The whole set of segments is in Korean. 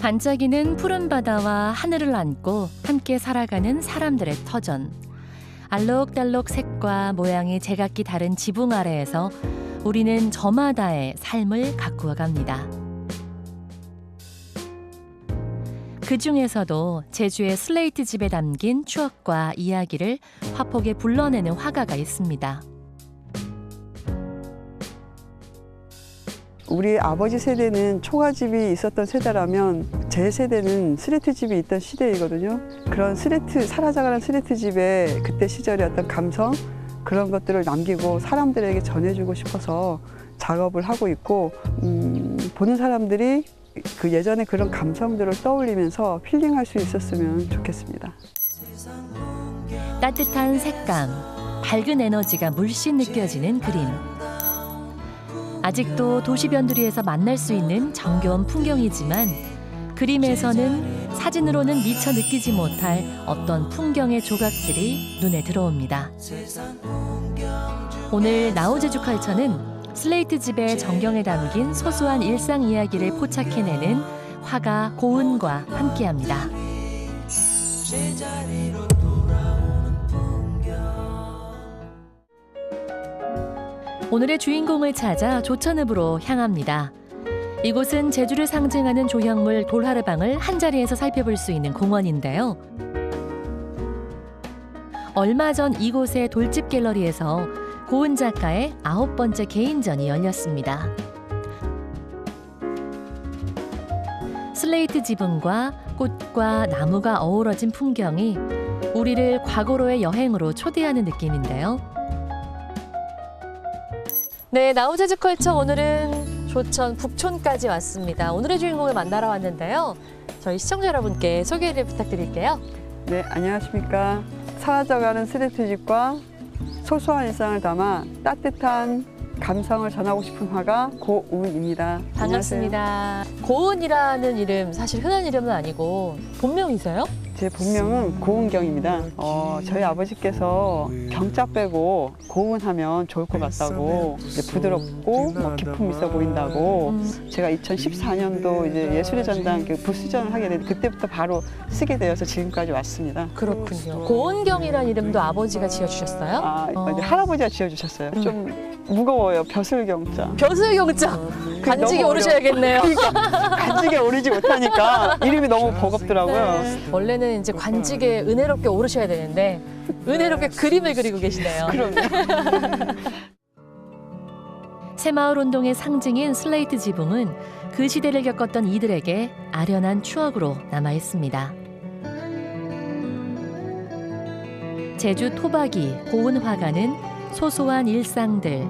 반짝이는 푸른 바다와 하늘을 안고 함께 살아가는 사람들의 터전. 알록달록 색과 모양이 제각기 다른 지붕 아래에서 우리는 저마다의 삶을 가꾸어 갑니다. 그 중에서도 제주의 슬레이트 집에 담긴 추억과 이야기를 화폭에 불러내는 화가가 있습니다. 우리 아버지 세대는 초가집이 있었던 세대라면 제 세대는 슬레이트 집이 있던 시대이거든요. 그런 사라져가는 슬레이트 집의 그때 시절의 어떤 감성, 그런 것들을 남기고 사람들에게 전해주고 싶어서 작업을 하고 있고, 보는 사람들이 그 예전의 그런 감성들을 떠올리면서 힐링할 수 있었으면 좋겠습니다. 따뜻한 색감, 밝은 에너지가 물씬 느껴지는 그림. 아직도 도시 변두리에서 만날 수 있는 정겨운 풍경이지만 그림에서는 사진으로는 미처 느끼지 못할 어떤 풍경의 조각들이 눈에 들어옵니다. 오늘 나우 제주 컬처는 슬레이트 집의 정경에 담긴 소소한 일상 이야기를 포착해내는 화가 고은과 함께합니다. 오늘의 주인공을 찾아 조천읍으로 향합니다. 이곳은 제주를 상징하는 조형물 돌하르방을 한자리에서 살펴볼 수 있는 공원인데요. 얼마 전 이곳의 돌집 갤러리에서 고은 작가의 9번째 개인전이 열렸습니다. 슬레이트 지붕과 꽃과 나무가 어우러진 풍경이 우리를 과거로의 여행으로 초대하는 느낌인데요. 네, 나우 제주 컬처 오늘은 조천 북촌까지 왔습니다. 오늘의 주인공을 만나러 왔는데요. 저희 시청자 여러분께 소개를 부탁드릴게요. 네, 안녕하십니까. 사라져가는 슬레이트 집과 소소한 일상을 담아 따뜻한 감성을 전하고 싶은 화가 고은입니다. 반갑습니다. 안녕하세요. 고은이라는 이름 사실 흔한 이름은 아니고 본명이세요? 제 본명은 고은경입니다. 저희 아버지께서 경자 빼고 고은하면 좋을 것 같다고, 이제 부드럽고 기품 있어 보인다고, 제가 2014년도 이제 예술의 전당 부수전을 하게 됐는데 그때부터 바로 쓰게 되어서 지금까지 왔습니다. 그렇군요. 고은경이라는 이름도 아버지가 지어주셨어요? 이제 할아버지가 지어주셨어요. 좀 무거워요. 벼슬경자. 벼슬경자. 간직에 오르셔야겠네요. 그러니까 간직에 오르지 못하니까 이름이 너무 버겁더라고요. 원래는 이제 관직에 은혜롭게 오르셔야 되는데 은혜롭게 그림을 그리고 계시네요. 그럼요. 새마을 운동의 상징인 슬레이트 지붕은 그 시대를 겪었던 이들에게 아련한 추억으로 남아 있습니다. 제주 토박이 고은 화가는 소소한 일상들,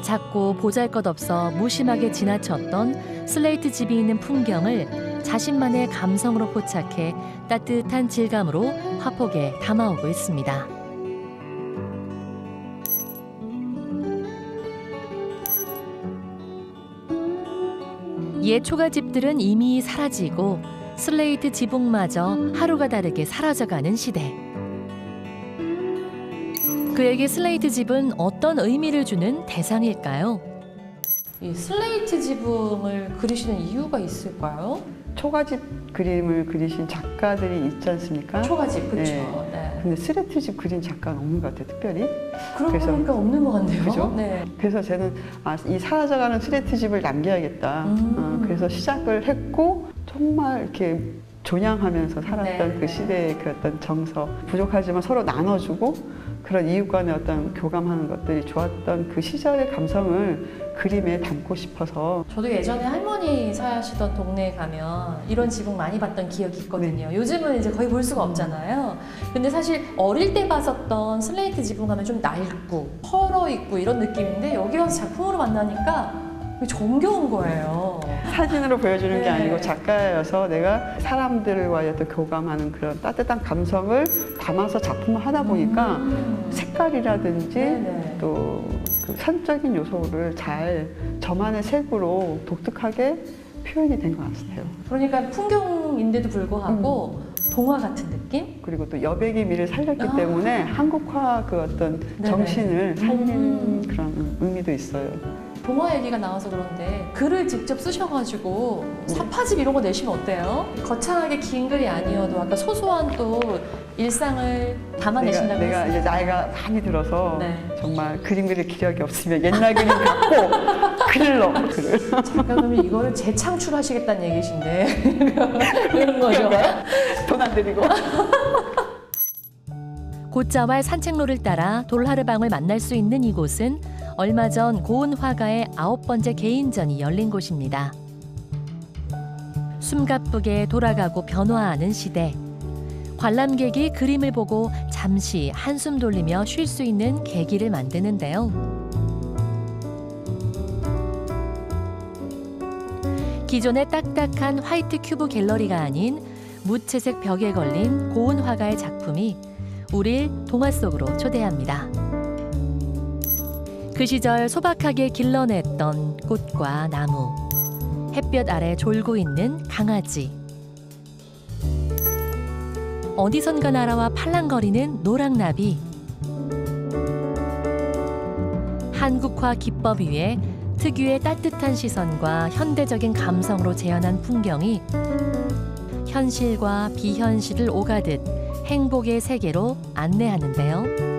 작고 보잘것없어 무심하게 지나쳤던 슬레이트 집이 있는 풍경을 자신만의 감성으로 포착해 따뜻한 질감으로 화폭에 담아오고 있습니다. 옛 초가집들은 이미 사라지고 슬레이트 지붕마저 하루가 다르게 사라져가는 시대. 그에게 슬레이트 집은 어떤 의미를 주는 대상일까요? 이 슬레이트 지붕을 그리시는 이유가 있을까요? 초가집 그림을 그리신 작가들이 있지 않습니까? 초가집, 그렇죠. 네. 네. 근데 슬레이트 집 그린 작가는 없는 것 같아요, 특별히. 그러고 그래서- 보니까 없는 것 같네요. 그죠? 네. 그래서 저는 이 사라져가는 슬레이트 집을 남겨야겠다. 그래서 시작을 했고, 정말 이렇게 조냥하면서 살았던 네. 그 시대의 그 어떤 정서, 부족하지만 서로 나눠주고 그런 이웃 간의 어떤 교감하는 것들이 좋았던 그 시절의 감성을 그림에 담고 싶어서. 저도 예전에 할머니 사시던 동네에 가면 이런 지붕 많이 봤던 기억이 있거든요. 요즘은 이제 거의 볼 수가 없잖아요. 근데 사실 어릴 때 봤었던 슬레이트 지붕 가면 좀 낡고 헐어 있고 이런 느낌인데 여기 와서 작품으로 만나니까 정겨운 거예요. 사진으로 보여주는 게 네. 아니고 작가여서 내가 사람들과의 또 교감하는 그런 따뜻한 감성을 담아서 작품을 하다 보니까 색깔이라든지 네네. 또 그 선적인 요소를 잘 저만의 색으로 독특하게 표현이 된 것 같아요. 그러니까 풍경인데도 불구하고 동화 같은 느낌? 그리고 또 여백의 미를 살렸기 때문에 한국화 그 어떤 네네. 정신을 살리는 그런 의미도 있어요. 동화 얘기가 나와서 그런데 글을 직접 쓰셔가지고 사파집 이런 거 내시면 어때요? 거창하게 긴 글이 아니어도 아까 소소한 또 일상을 담아내신다고 내가 했어요. 이제 나이가 많이 들어서 네. 정말 그림 그릴 기력이 없으면 옛날 그림 갖고 글을 넣어. 글을. 잠깐 그러면 이거를 재창출하시겠다는 얘기신데 그런 거죠? 돈 안 들이고. 곶자왈 산책로를 따라 돌하르방을 만날 수 있는 이곳은 얼마 전 고은 화가의 9번째 개인전이 열린 곳입니다. 숨가쁘게 돌아가고 변화하는 시대. 관람객이 그림을 보고 잠시 한숨 돌리며 쉴 수 있는 계기를 만드는데요. 기존의 딱딱한 화이트 큐브 갤러리가 아닌 무채색 벽에 걸린 고은 화가의 작품이 우릴 동화 속으로 초대합니다. 그 시절 소박하게 길러냈던 꽃과 나무, 햇볕 아래 졸고 있는 강아지, 어디선가 날아와 팔랑거리는 노랑나비, 한국화 기법 위에 특유의 따뜻한 시선과 현대적인 감성으로 재현한 풍경이 현실과 비현실을 오가듯 행복의 세계로 안내하는데요.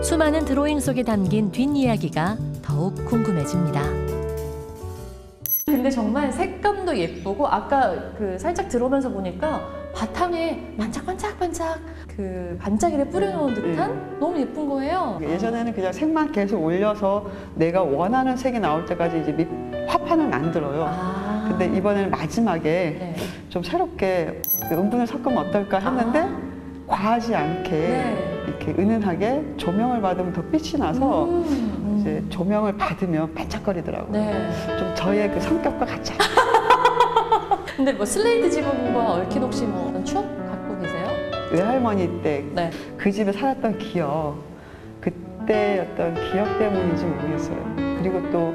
수많은 드로잉 속에 담긴 뒷이야기가 더욱 궁금해집니다. 근데 정말 색감도 예쁘고 아까 그 살짝 들어오면서 보니까 바탕에 반짝반짝반짝 그 반짝이를 뿌려놓은 듯한 너무 예쁜 거예요. 예전에는 그냥 색만 계속 올려서 내가 원하는 색이 나올 때까지 이제 화판을 만들어요. 근데 이번에는 마지막에 네. 좀 새롭게 그 음분을 섞으면 어떨까 했는데 과하지 않게 네. 이렇게 은은하게 조명을 받으면 더 빛이 나서 이제 조명을 받으면 반짝거리더라고요. 네. 좀 저의 그 성격과 같지 않아요. 근데 뭐 슬레이트 지붕과 얽힌 혹시 뭐 어떤 추억 갖고 계세요? 외할머니 때 그 네. 집에 살았던 기억, 그때 어떤 기억 때문인지 모르겠어요. 그리고 또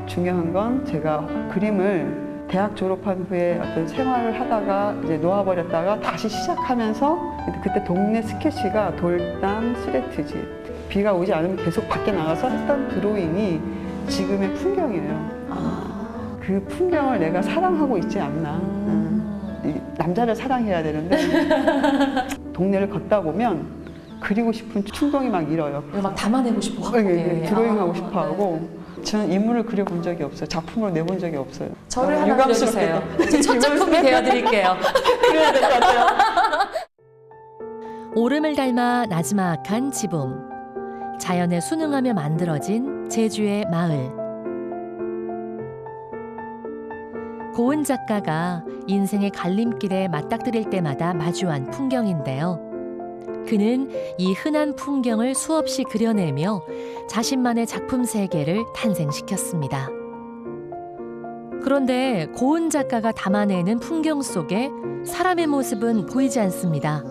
중요한 건 제가 그림을 대학 졸업한 후에 어떤 생활을 하다가 이제 놓아버렸다가 다시 시작하면서 그때 동네 스케치가 돌담 스레트집, 비가 오지 않으면 계속 밖에 나가서 했던 드로잉이 지금의 풍경이에요. 그 풍경을 내가 사랑하고 있지 않나. 이 남자를 사랑해야 되는데 동네를 걷다 보면 그리고 싶은 충동이 막 일어요. 이거 막 담아내고 싶어 하고 드로잉하고 싶어 하고. 저는 인물을 그려본 적이 없어요. 작품으로 내본 적이 없어요. 저를 하나 그려주세요. 제 첫 작품이 되어드릴게요. 그래야 될 것 같아요. 오름을 닮아 나지막한 지붕, 자연에 순응하며 만들어진 제주의 마을. 고은 작가가 인생의 갈림길에 맞닥뜨릴 때마다 마주한 풍경인데요. 그는 이 흔한 풍경을 수없이 그려내며 자신만의 작품 세계를 탄생시켰습니다. 그런데 고은 작가가 담아내는 풍경 속에 사람의 모습은 보이지 않습니다.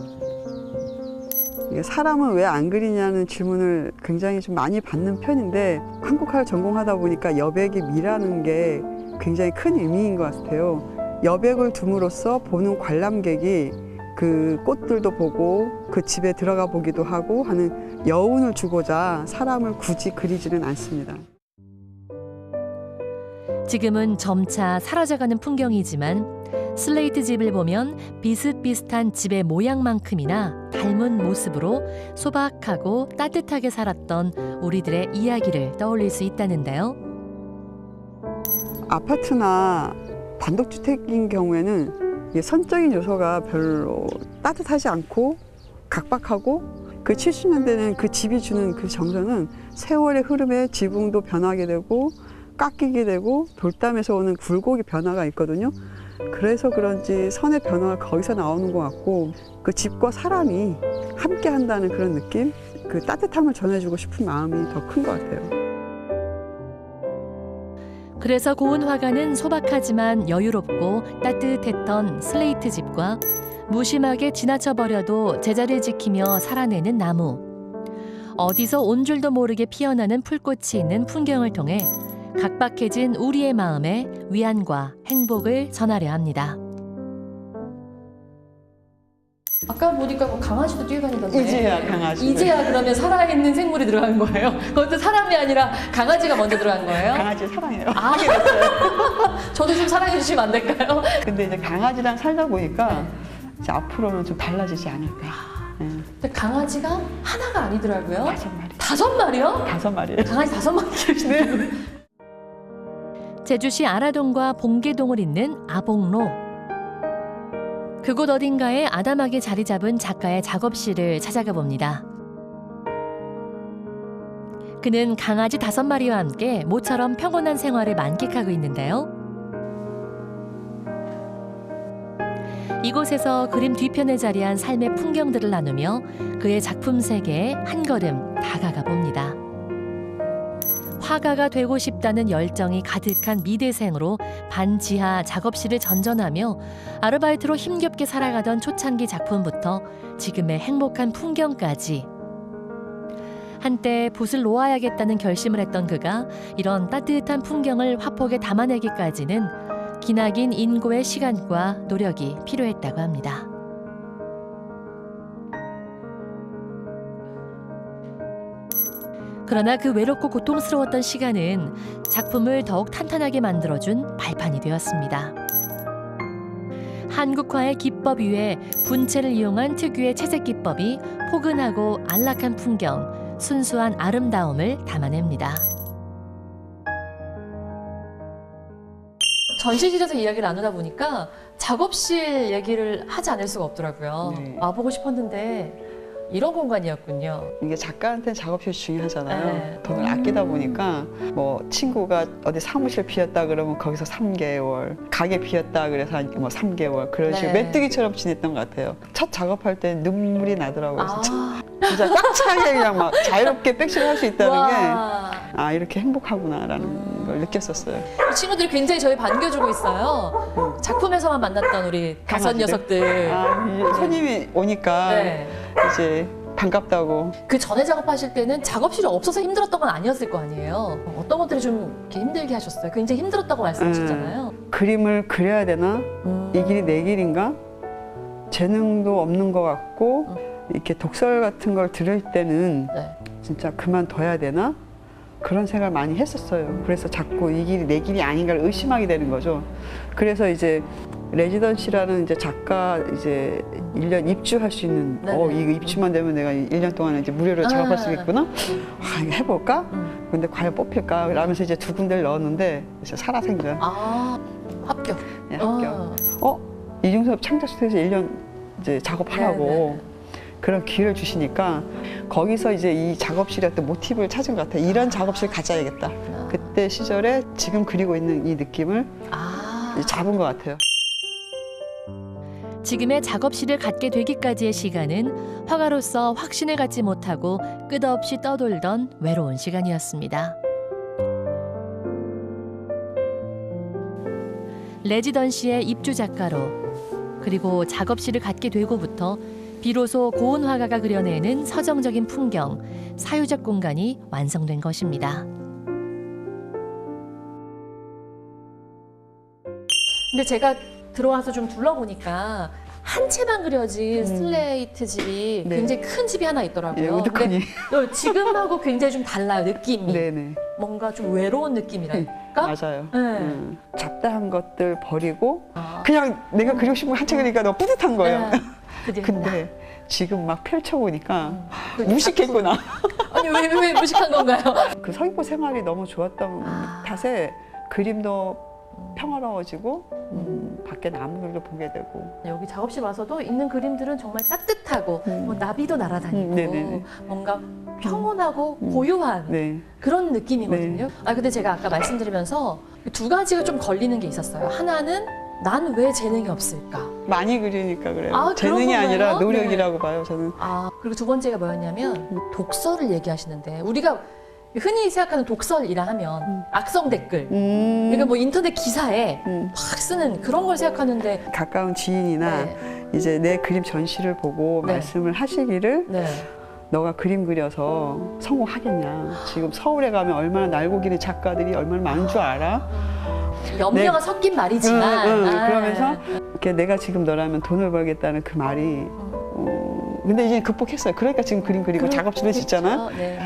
사람은 왜 안 그리냐는 질문을 굉장히 좀 많이 받는 편인데 한국화를 전공하다 보니까 여백의 미라는 게 굉장히 큰 의미인 것 같아요. 여백을 둠으로써 보는 관람객이 그 꽃들도 보고 그 집에 들어가 보기도 하고 하는 여운을 주고자 사람을 굳이 그리지는 않습니다. 지금은 점차 사라져가는 풍경이지만 슬레이트 집을 보면 비슷비슷한 집의 모양만큼이나 닮은 모습으로 소박하고 따뜻하게 살았던 우리들의 이야기를 떠올릴 수 있다는데요. 아파트나 단독주택인 경우에는 선적인 요소가 별로 따뜻하지 않고 각박하고 그 70년대는 그 집이 주는 그 정서는 세월의 흐름에 지붕도 변하게 되고 깎이게 되고 돌담에서 오는 굴곡의 변화가 있거든요. 그래서 그런지 선의 변화가 거기서 나오는 것 같고 그 집과 사람이 함께 한다는 그런 느낌, 그 따뜻함을 전해주고 싶은 마음이 더 큰 것 같아요. 그래서 고은 화가는 소박하지만 여유롭고 따뜻했던 슬레이트 집과 무심하게 지나쳐버려도 제자리를 지키며 살아내는 나무, 어디서 온 줄도 모르게 피어나는 풀꽃이 있는 풍경을 통해 각박해진 우리의 마음에 위안과 행복을 전하려 합니다. 아까 보니까 뭐 강아지도 뛰어다니던데. 이제야 강아지. 이제야 그러면 살아있는 생물이 들어간 거예요? 그것도 사람이 아니라 강아지가 먼저 들어간 거예요? 강아지 사랑해요. 아, 저도 좀 사랑해 주시면 안 될까요? 근데 이제 강아지랑 살다 보니까 네. 이제 앞으로는 좀 달라지지 않을까. 네. 근데 강아지가 하나가 아니더라고요. 5마리. 5마리요? 5마리예요. 강아지 5마리 키우시네요. 제주시 아라동과 봉계동을 잇는 아봉로. 그곳 어딘가에 아담하게 자리 잡은 작가의 작업실을 찾아가 봅니다. 그는 강아지 5마리와 함께 모처럼 평온한 생활을 만끽하고 있는데요. 이곳에서 그림 뒤편에 자리한 삶의 풍경들을 나누며 그의 작품 세계에 한 걸음 다가가 봅니다. 화가가 되고 싶다는 열정이 가득한 미대생으로 반지하 작업실을 전전하며 아르바이트로 힘겹게 살아가던 초창기 작품부터 지금의 행복한 풍경까지. 한때 붓을 놓아야겠다는 결심을 했던 그가 이런 따뜻한 풍경을 화폭에 담아내기까지는 기나긴 인고의 시간과 노력이 필요했다고 합니다. 그러나 그 외롭고 고통스러웠던 시간은 작품을 더욱 탄탄하게 만들어준 발판이 되었습니다. 한국화의 기법 위에 분체를 이용한 특유의 채색 기법이 포근하고 안락한 풍경, 순수한 아름다움을 담아냅니다. 전시실에서 이야기를 나누다 보니까 작업실 얘기를 하지 않을 수가 없더라고요. 네. 와보고 싶었는데 이런 공간이었군요. 이게 작가한테는 작업실 중요하잖아요. 네. 돈을 아끼다 보니까 뭐 친구가 어디 사무실 비었다 그러면 거기서 3개월, 가게 비었다 그래서 뭐 3개월 그런 식으로 네. 메뚜기처럼 지냈던 것 같아요. 첫 작업할 때 눈물이 나더라고요. 아, 진짜 꽉 차게 그냥 막 자유롭게 백식을 할 수 있다는 게 와. 이렇게 행복하구나라는 걸 느꼈었어요. 친구들이 굉장히 저희 반겨주고 있어요. 작품에서만 만났던 우리 다섯 강아지들? 녀석들. 이제 손님이 오니까 네. 이제 반갑다고. 그 전에 작업하실 때는 작업실이 없어서 힘들었던 건 아니었을 거 아니에요. 어떤 것들이 좀 이렇게 힘들게 하셨어요? 굉장히 힘들었다고 말씀하셨잖아요. 그림을 그려야 되나? 이 길이 내 길인가? 재능도 없는 것 같고 이렇게 독설 같은 걸 들을 때는 네. 진짜 그만둬야 되나? 그런 생각을 많이 했었어요. 그래서 자꾸 이 길이 내 길이 아닌가를 의심하게 되는 거죠. 그래서 이제 레지던시라는 이제 작가 이제 1년 입주할 수 있는 네네. 이거 입주만 되면 내가 1년 동안 이제 무료로 작업할 수 있겠구나. 이거 해볼까? 근데 과연 뽑힐까? 라면서 이제 2군데를 넣었는데 이제 살아생전 아, 합격. 네, 합격. 이중섭 창작스튜디오에서 1년 이제 작업하라고 네네. 그런 기회를 주시니까 거기서 이제 이 작업실의 어떤 모티브를 찾은 것 같아요. 이런 작업실 가져야겠다. 그때 시절에 지금 그리고 있는 이 느낌을 이제 잡은 것 같아요. 지금의 작업실을 갖게 되기까지의 시간은 화가로서 확신을 갖지 못하고 끝없이 떠돌던 외로운 시간이었습니다. 레지던시의 입주 작가로 그리고 작업실을 갖게 되고부터 비로소 고은 화가가 그려내는 서정적인 풍경, 사유적 공간이 완성된 것입니다. 근데 제가 들어와서 좀 둘러보니까 한 채만 그려진 슬레이트 집이 네. 굉장히 큰 집이 하나 예, 있더라고요. 우두커니. 근데 지금하고 굉장히 좀 달라요, 느낌이. 네네. 뭔가 좀 외로운 느낌이랄까? 맞아요. 네. 잡다한 것들 버리고 아, 그냥 내가 그리고 싶은 거 한 채 그리니까 너무 뿌듯한 거예요. 네. 근데 지금 막 펼쳐보니까 그 무식했구나. 아니, 왜 무식한 건가요? 그 서귀포 생활이 너무 좋았던 탓에 그림도 평화로워지고 밖에 나무들도 보게 되고. 여기 작업실 와서도 있는 그림들은 정말 따뜻하고 뭐 나비도 날아다니고 네네네. 뭔가 평온하고 고요한 네. 그런 느낌이거든요. 근데 제가 아까 말씀드리면서 2가지가 좀 걸리는 게 있었어요. 하나는 난 왜 재능이 없을까? 많이 그리니까 그래요. 그런 재능이 건가요? 아니라 노력이라고 봐요, 저는. 그리고 2번째가 뭐였냐면 독서를 얘기하시는데 우리가 흔히 생각하는 독설이라 하면 악성 댓글 그러니까 뭐 인터넷 기사에 막 쓰는 그런 걸 생각하는데 가까운 지인이나 네. 이제 내 그림 전시를 보고 네. 말씀을 하시기를 네. 너가 그림 그려서 성공하겠냐. 지금 서울에 가면 얼마나 날고 기는 작가들이 얼마나 많은 줄 알아? 염려가 섞인 말이지만 그러면서 이렇게 내가 지금 너라면 돈을 벌겠다는 그 말이 근데 이제 극복했어요. 그러니까 지금 그림 그리고 작업실에 짓잖아요. 네.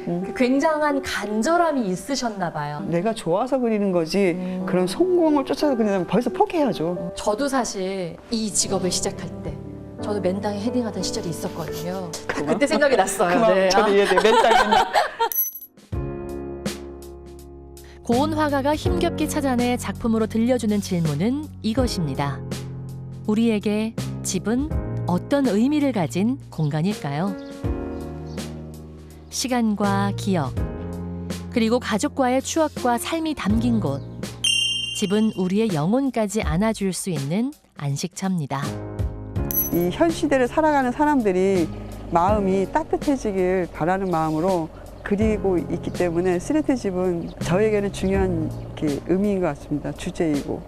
그 굉장한 간절함이 있으셨나 봐요. 내가 좋아서 그리는 거지 그런 성공을 쫓아서 그리면 벌써 포기해야죠. 저도 사실 이 직업을 시작할 때 저도 맨땅에 헤딩하던 시절이 있었거든요. 그때 생각이 났어요. 그 마음 네. 저도 이해돼요. 맨날. 고은 화가가 힘겹게 찾아내 작품으로 들려주는 질문은 이것입니다. 우리에게 집은 어떤 의미를 가진 공간일까요? 시간과 기억, 그리고 가족과의 추억과 삶이 담긴 곳. 집은 우리의 영혼까지 안아줄 수 있는 안식처입니다. 이 현 시대를 살아가는 사람들이 마음이 따뜻해지길 바라는 마음으로 그리고 있기 때문에 스레트 집은 저에게는 중요한 의미인 것 같습니다. 주제이고.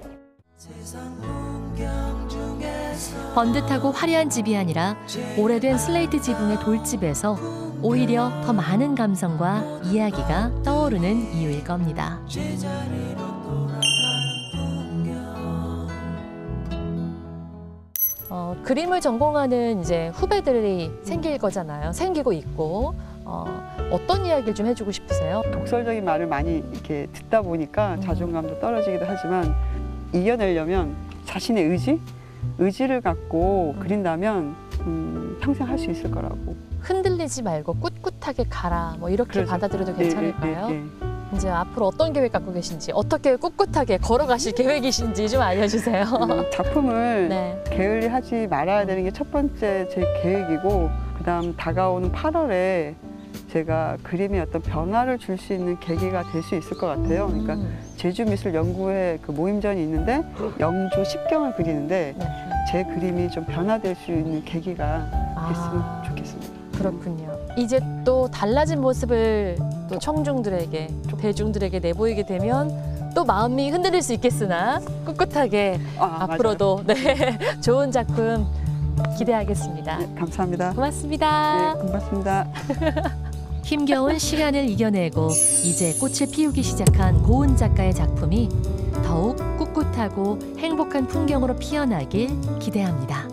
번듯하고 화려한 집이 아니라 오래된 슬레이트 지붕의 돌집에서 오히려 더 많은 감성과 이야기가 떠오르는 이유일 겁니다. 그림을 전공하는 이제 후배들이 생길 거잖아요. 생기고 있고 어떤 이야기를 좀 해주고 싶으세요? 독설적인 말을 많이 이렇게 듣다 보니까 자존감도 떨어지기도 하지만 이겨내려면 자신의 의지를 갖고 그린다면 평생 할 수 있을 거라고. 흔들리지 말고 꿋꿋하게 가라. 뭐 이렇게 그래서, 받아들여도 괜찮을까요? 예. 이제 앞으로 어떤 계획 갖고 계신지, 어떻게 꿋꿋하게 걸어가실 계획이신지 좀 알려주세요. 작품을 네. 게을리하지 말아야 되는 게 첫 번째 제 계획이고, 그다음 다가오는 8월에 제가 그림에 어떤 변화를 줄 수 있는 계기가 될 수 있을 것 같아요. 그러니까 제주미술연구회 그 모임전이 있는데 영주 10경을 그리는데 네. 제 그림이 좀 변화될 수 있는 계기가 됐으면 좋겠습니다. 그렇군요. 이제 또 달라진 모습을 또 청중들에게, 대중들에게 내보이게 되면 또 마음이 흔들릴 수 있겠으나 꿋꿋하게 앞으로도 네, 좋은 작품 기대하겠습니다. 네, 감사합니다. 고맙습니다. 네, 고맙습니다. 힘겨운 시간을 이겨내고 이제 꽃을 피우기 시작한 고은 작가의 작품이 더욱 꿋꿋하고 행복한 풍경으로 피어나길 기대합니다.